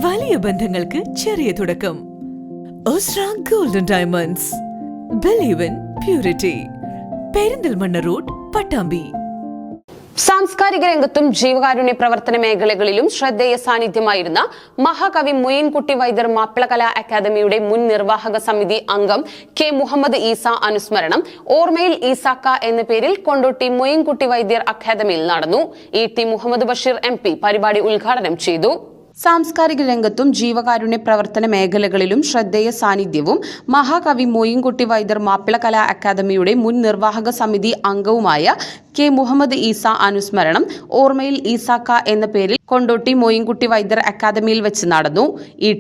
വലിയ ബന്ധങ്ങൾക്ക് ചെറിയ തുടക്കം. ഒസ്ര golden diamonds. Believe in purity. Perinthalmanna road, Pattambi. സാംസ്കാരിക രംഗത്തും ജീവകാരുണ്യ പ്രവർത്തന മേഖലകളിലും ശ്രദ്ധേയ സാന്നിധ്യമായിരുന്ന മഹാകവി മൊയ്ൻകുട്ടി വൈദ്യർ മാപ്പിള കലാ അക്കാദമിയുടെ മുൻ നിർവാഹക സമിതി അംഗം കെ മുഹമ്മദ് ഈസ അനുസ്മരണം ഓർമ്മയിൽ ഈസാക്ക എന്ന പേരിൽ കൊണ്ടോട്ടി മൊയ്ൻകുട്ടി വൈദ്യർ അക്കാദമിയിൽ നടന്നു. ടി മുഹമ്മദ് ബഷീർ MP പരിപാടി ഉദ്ഘാടനം ചെയ്തു. സാംസ്കാരിക രംഗത്തും ജീവകാരുണ്യ പ്രവർത്തന മേഖലകളിലും ശ്രദ്ധേയ സാന്നിധ്യവും മഹാകവി മൊയ്ൻകുട്ടി വൈദ്യർ മാപ്പിള കലാ അക്കാദമിയുടെ മുൻ നിർവാഹക സമിതി അംഗവുമായ കെ മുഹമ്മദ് ഈസ അനുസ്മരണം ഓർമ്മയിൽ ഈസാക്ക എന്ന പേരിൽ കൊണ്ടോട്ടി മൊയ്ൻകുട്ടി വൈദ്യർ അക്കാദമിയിൽ വെച്ച് നടന്നു.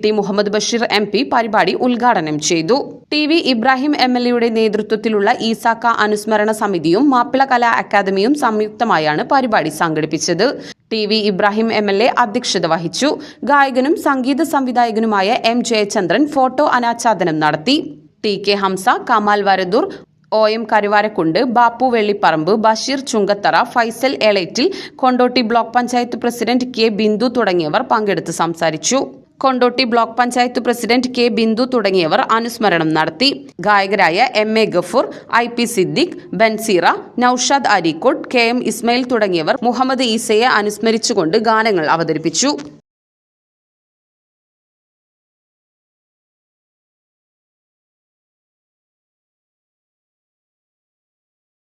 ടി മുഹമ്മദ് ബഷീർ MP പരിപാടി ഉദ്ഘാടനം ചെയ്തു. TV ഇബ്രാഹിം MLA നേതൃത്വത്തിലുള്ള ഈസാക്ക അനുസ്മരണ സമിതിയും മാപ്പിള കലാ അക്കാദമിയും സംയുക്തമായാണ് പരിപാടി സംഘടിപ്പിച്ചത്. TV ഇബ്രാഹിം MLA അധ്യക്ഷത വഹിച്ചു. ഗായകനും സംഗീത സംവിധായകനുമായ M ജയചന്ദ്രൻ ഫോട്ടോ അനാച്ഛാദനം നടത്തി. TK Hamza, Kamal Varadoor, OM Karuvarakundu, Bappu Vellipparambu, Basheer Chunkathara, Faisal Elettil, Kondotty block panchayat president K Bindu തുടങ്ങിയവർ പങ്കെടുത്ത് സംസാരിച്ചു. Kondotty block panchayat president K Bindu തുടങ്ങിയവർ അനുസ്മരണം നടത്തി. ഗായകരായ MA Gafoor, IP Siddique, Banseera, Naushad Areekode, KM Ismail തുടങ്ങിയവർ മുഹമ്മദ് ഈസയെ അനുസ്മരിച്ചുകൊണ്ട് ഗാനങ്ങൾ അവതരിപ്പിച്ചു.